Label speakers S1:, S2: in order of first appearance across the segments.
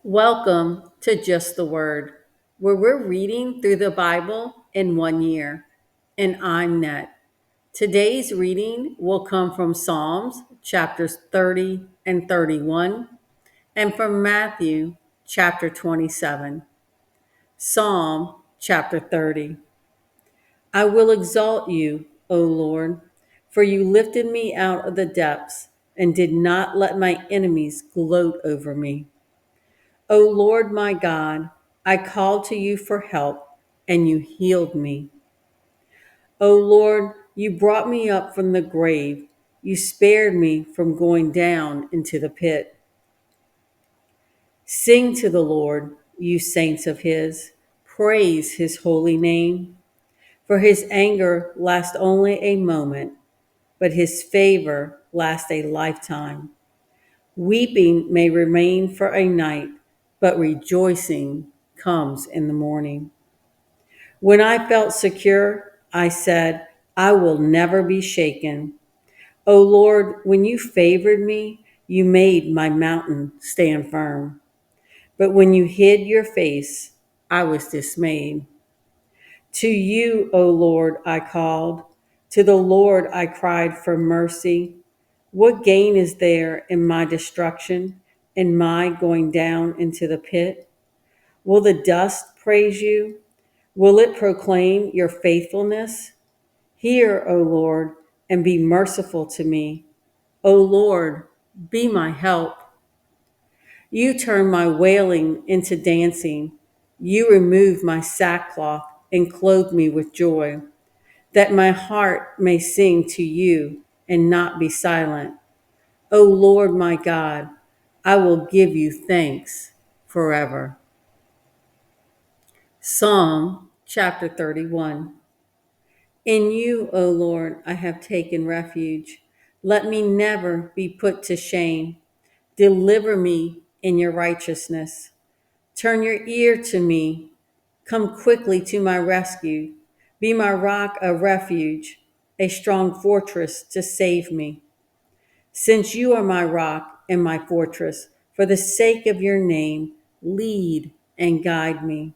S1: Welcome to Just the Word, where we're reading through the Bible in 1 year. And I'm Net. Today's reading will come from Psalms chapters 30 and 31, and from Matthew chapter 27. Psalm chapter 30. I will exalt you, O Lord, for you lifted me out of the depths and did not let my enemies gloat over me. O Lord my God, I called to you for help, and you healed me. O Lord, you brought me up from the grave. You spared me from going down into the pit. Sing to the Lord, you saints of his. Praise his holy name. For his anger lasts only a moment, but his favor lasts a lifetime. Weeping may remain for a night, but rejoicing comes in the morning. When I felt secure, I said, I will never be shaken. O Lord, when you favored me, you made my mountain stand firm. But when you hid your face, I was dismayed. To you, O Lord, I called. To the Lord I cried for mercy. What gain is there in my destruction, in my going down into the pit? Will the dust praise you? Will it proclaim your faithfulness? Hear, O Lord, and be merciful to me. O Lord, be my help. You turn my wailing into dancing. You remove my sackcloth and clothe me with joy, that my heart may sing to you and not be silent. O Lord my God, I will give you thanks forever. Psalm chapter 31. In you, O Lord, I have taken refuge. Let me never be put to shame. Deliver me in your righteousness. Turn your ear to me. Come quickly to my rescue. Be my rock of refuge, a strong fortress to save me. Since you are my rock and my fortress, for the sake of your name, lead and guide me.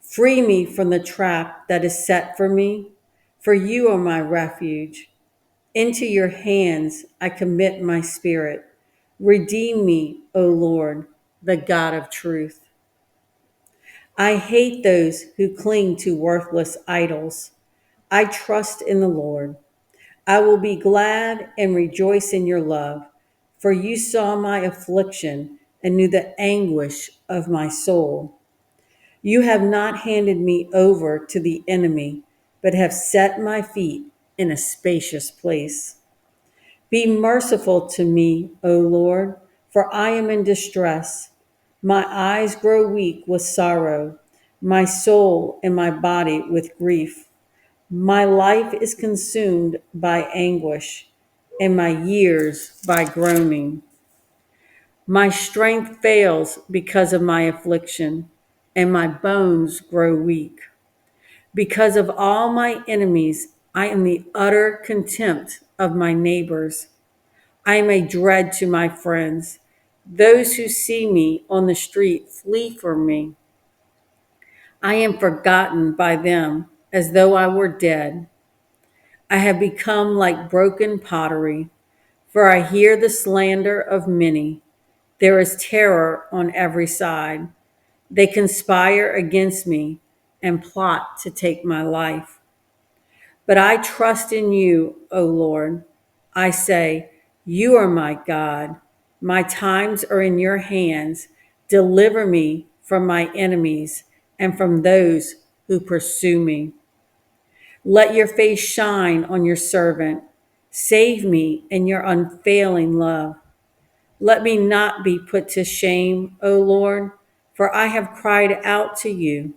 S1: Free me from the trap that is set for me, for you are my refuge. Into your hands I commit my spirit. Redeem me, O Lord, the God of truth. I hate those who cling to worthless idols. I trust in the Lord. I will be glad and rejoice in your love, for you saw my affliction and knew the anguish of my soul. You have not handed me over to the enemy, but have set my feet in a spacious place. Be merciful to me, O Lord, for I am in distress. My eyes grow weak with sorrow, my soul and my body with grief. My life is consumed by anguish, and my years by groaning. My strength fails because of my affliction, and my bones grow weak. Because of all my enemies, I am the utter contempt of my neighbors. I am a dread to my friends. Those who see me on the street flee from me. I am forgotten by them as though I were dead. I have become like broken pottery, for I hear the slander of many. There is terror on every side. They conspire against me and plot to take my life. But I trust in you, O Lord. I say, you are my God. My times are in your hands. Deliver me from my enemies and from those who pursue me. Let your face shine on your servant. Save me in your unfailing love. Let me not be put to shame, O Lord, for I have cried out to you.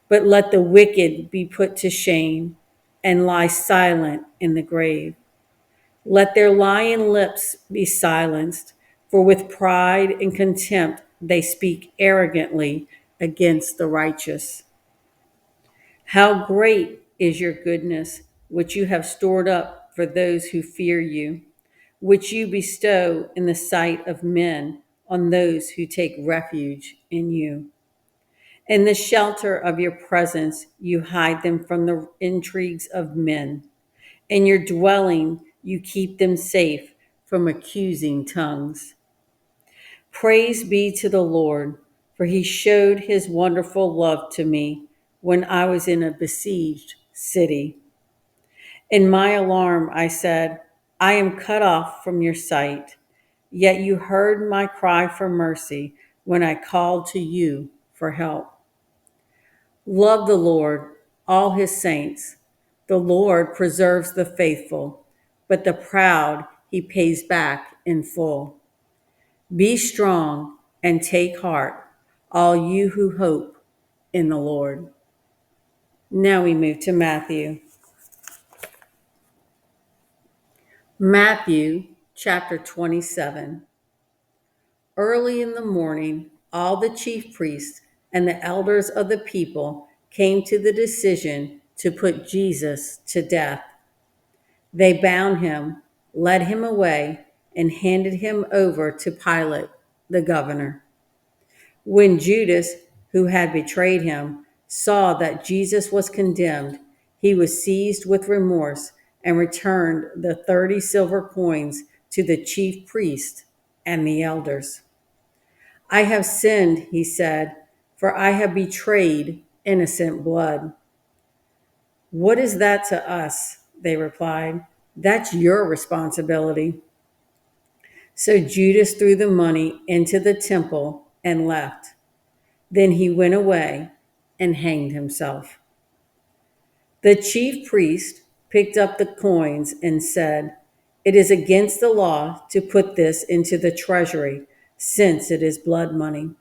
S1: But let the wicked be put to shame and lie silent in the grave. Let their lying lips be silenced, for with pride and contempt they speak arrogantly against the righteous. How great is your goodness, which you have stored up for those who fear you, which you bestow in the sight of men on those who take refuge in you. In the shelter of your presence, you hide them from the intrigues of men. In your dwelling, you keep them safe from accusing tongues. Praise be to the Lord, for he showed his wonderful love to me when I was in a besieged city. In my alarm, I said, I am cut off from your sight. Yet you heard my cry for mercy when I called to you for help. Love the Lord, all his saints. The Lord preserves the faithful, but the proud he pays back in full. Be strong and take heart, all you who hope in the Lord. Now we move to Matthew. Matthew chapter 27. Early in the morning, all the chief priests and the elders of the people came to the decision to put Jesus to death. They bound him, led him away, and handed him over to Pilate, the governor. When Judas, who had betrayed him, saw that Jesus was condemned, he was seized with remorse and returned the 30 silver coins to the chief priest and the elders. I have sinned, he said, for I have betrayed innocent blood. What is that to us? They replied. That's your responsibility. So Judas threw the money into the temple and left. Then he went away and hanged himself. The chief priest picked up the coins and said, It is against the law to put this into the treasury, since it is blood money.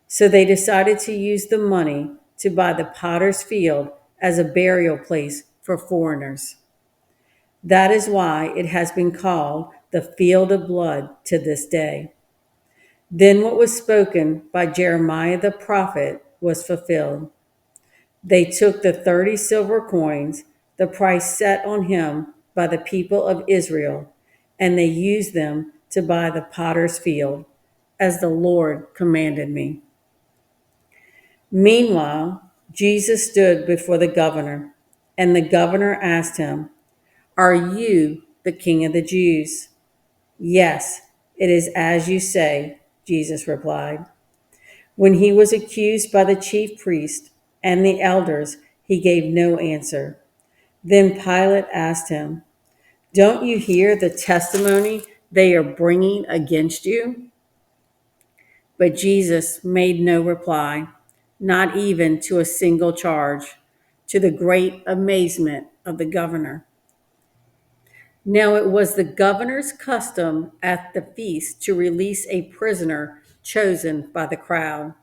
S1: So they decided to use the money to buy the potter's field as a burial place for foreigners. That is why it has been called the field of blood to this day. Then what was spoken by Jeremiah the prophet was fulfilled. They took the 30 silver coins, the price set on him by the people of Israel, and they used them to buy the potter's field, as the Lord commanded me. Meanwhile, Jesus stood before the governor, and the governor asked him, Are you the king of the Jews? Yes, it is as you say, Jesus replied. When he was accused by the chief priest and the elders, he gave no answer. Then Pilate asked him, Don't you hear the testimony they are bringing against you? But Jesus made no reply, not even to a single charge, to the great amazement of the governor. Now it was the governor's custom at the feast to release a prisoner chosen by the crowd.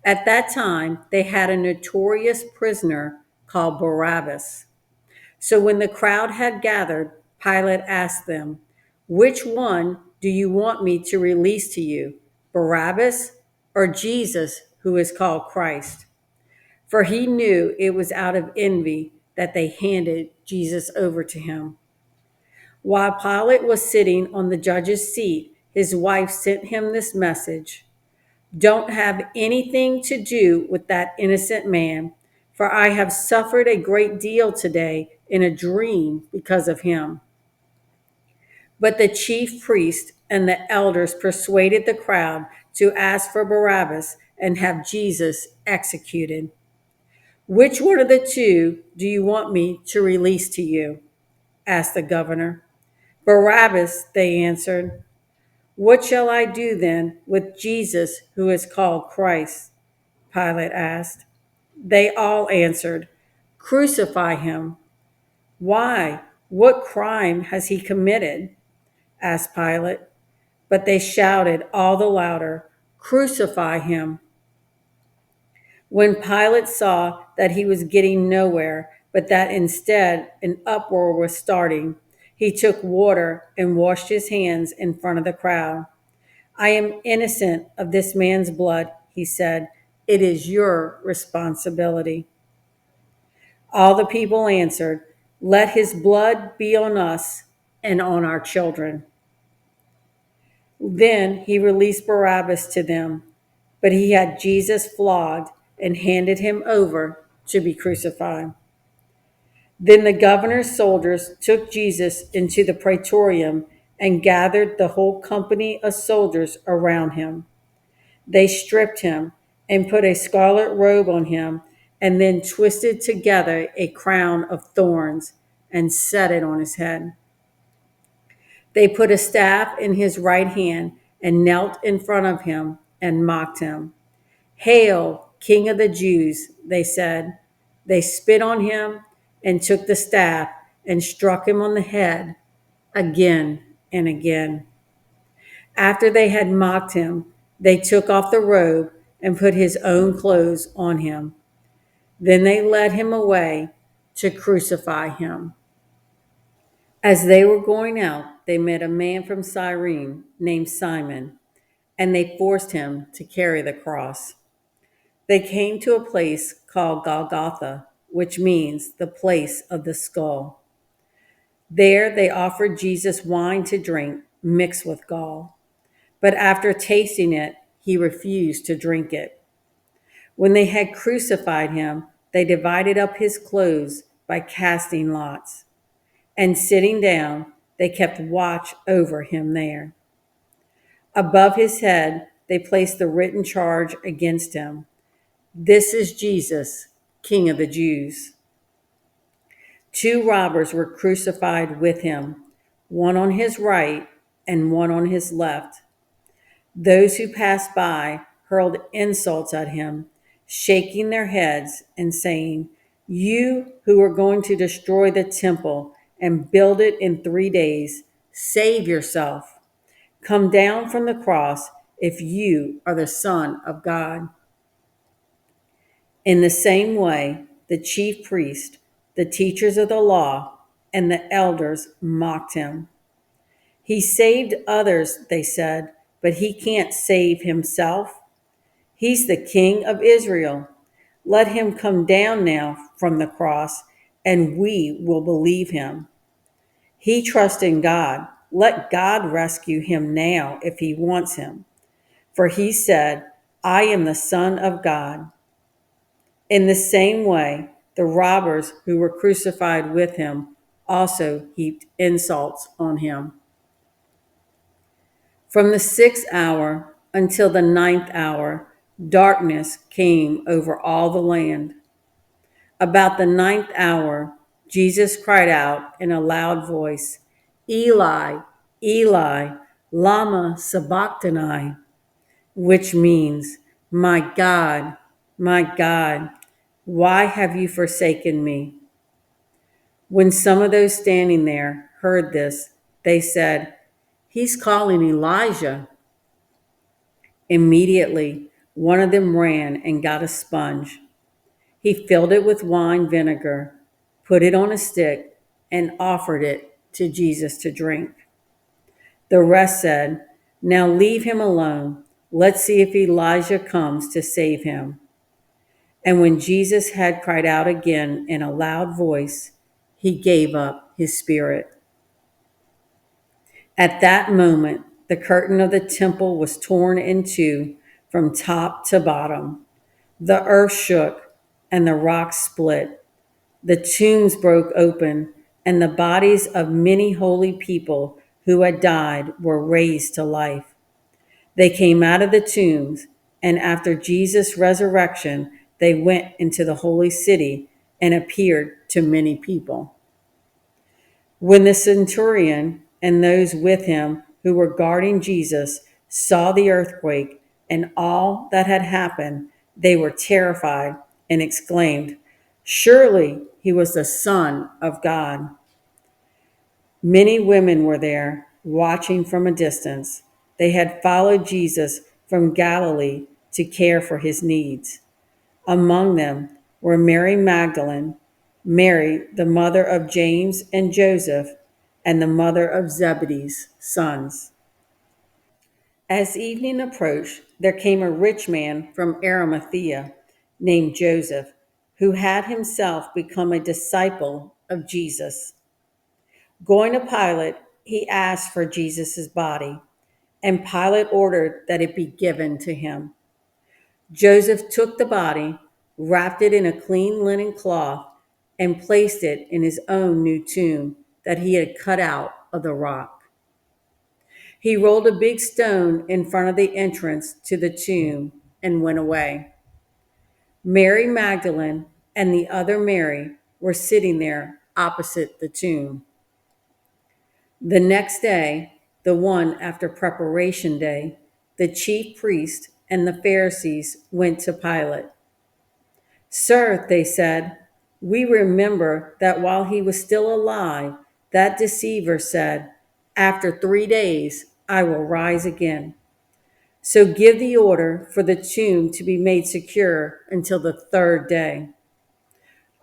S1: At that time, they had a notorious prisoner called Barabbas. So when the crowd had gathered, Pilate asked them, Which one do you want me to release to you, Barabbas or Jesus, who is called Christ? For he knew it was out of envy that they handed Jesus over to him. While Pilate was sitting on the judge's seat, his wife sent him this message: Don't have anything to do with that innocent man, for I have suffered a great deal today in a dream because of him. But the chief priest and the elders persuaded the crowd to ask for Barabbas and have Jesus executed. Which one of the two do you want me to release to you? Asked the governor. Barabbas, they answered. What shall I do then with Jesus, who is called Christ? Pilate asked. They all answered, Crucify him. Why? What crime has he committed? Asked Pilate. But they shouted all the louder, Crucify him. When Pilate saw that he was getting nowhere, but that instead an uproar was starting, he took water and washed his hands in front of the crowd. I am innocent of this man's blood, he said. It is your responsibility. All the people answered, Let his blood be on us and on our children. Then he released Barabbas to them, but he had Jesus flogged and handed him over to be crucified. Then the governor's soldiers took Jesus into the praetorium and gathered the whole company of soldiers around him. They stripped him and put a scarlet robe on him, and then twisted together a crown of thorns and set it on his head. They put a staff in his right hand and knelt in front of him and mocked him. "Hail, King of the Jews," they said. They spit on him and took the staff and struck him on the head again and again. After they had mocked him, they took off the robe and put his own clothes on him. Then they led him away to crucify him. As they were going out, they met a man from Cyrene named Simon, and they forced him to carry the cross. They came to a place called Golgotha, which means the place of the skull. There they offered Jesus wine to drink mixed with gall, but after tasting it, he refused to drink it. When they had crucified him, they divided up his clothes by casting lots, and sitting down, they kept watch over him there. Above his head, they placed the written charge against him: "This is Jesus, King of the Jews." Two robbers were crucified with him, one on his right and one on his left. Those who passed by hurled insults at him, shaking their heads and saying, "You who are going to destroy the temple and build it in 3 days, save yourself. Come down from the cross if you are the Son of God." In the same way, the chief priest, the teachers of the law, and the elders mocked him. "He saved others," they said, "but he can't save himself. He's the King of Israel. Let him come down now from the cross, and we will believe him. He trusts in God. Let God rescue him now if he wants him. For he said, 'I am the Son of God.'" In the same way, the robbers who were crucified with him also heaped insults on him. From the 6th hour until the 9th hour, darkness came over all the land. About the 9th hour, Jesus cried out in a loud voice, "Eli, Eli, lama sabachthani," which means, my God, why have you forsaken me?" When some of those standing there heard this, they said, "He's calling Elijah." Immediately, one of them ran and got a sponge. He filled it with wine vinegar, put it on a stick, and offered it to Jesus to drink. The rest said, "Now leave him alone. Let's see if Elijah comes to save him." And when Jesus had cried out again in a loud voice, he gave up his spirit. At that moment, the curtain of the temple was torn in two from top to bottom. The earth shook and the rocks split. The tombs broke open, and the bodies of many holy people who had died were raised to life. They came out of the tombs, and after Jesus' resurrection, they went into the holy city and appeared to many people. When the centurion and those with him who were guarding Jesus saw the earthquake and all that had happened, they were terrified and exclaimed, "Surely he was the Son of God." Many women were there, watching from a distance. They had followed Jesus from Galilee to care for his needs. Among them were Mary Magdalene, Mary, the mother of James and Joseph, and the mother of Zebedee's sons. As evening approached, there came a rich man from Arimathea named Joseph, who had himself become a disciple of Jesus. Going to Pilate, he asked for Jesus' body. and Pilate ordered that it be given to him. Joseph took the body, wrapped it in a clean linen cloth, and placed it in his own new tomb that he had cut out of the rock. He rolled a big stone in front of the entrance to the tomb and went away. Mary Magdalene and the other Mary were sitting there opposite the tomb. The next day, the one after preparation day, the chief priest and the Pharisees went to Pilate. "Sir," they said, "we remember that while he was still alive, that deceiver said, 'After 3 days, I will rise again.' So give the order for the tomb to be made secure until the third day.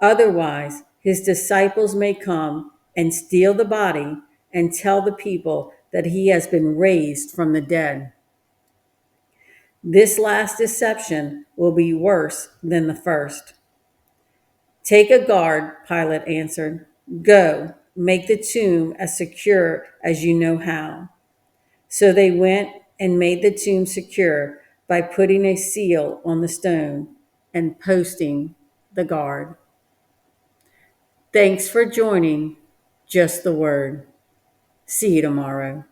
S1: Otherwise, his disciples may come and steal the body and tell the people that he has been raised from the dead. This last deception will be worse than the first." "Take a guard," Pilate answered. "Go, make the tomb as secure as you know how." So they went and made the tomb secure by putting a seal on the stone and posting the guard. Thanks for joining Just the Word. See you tomorrow.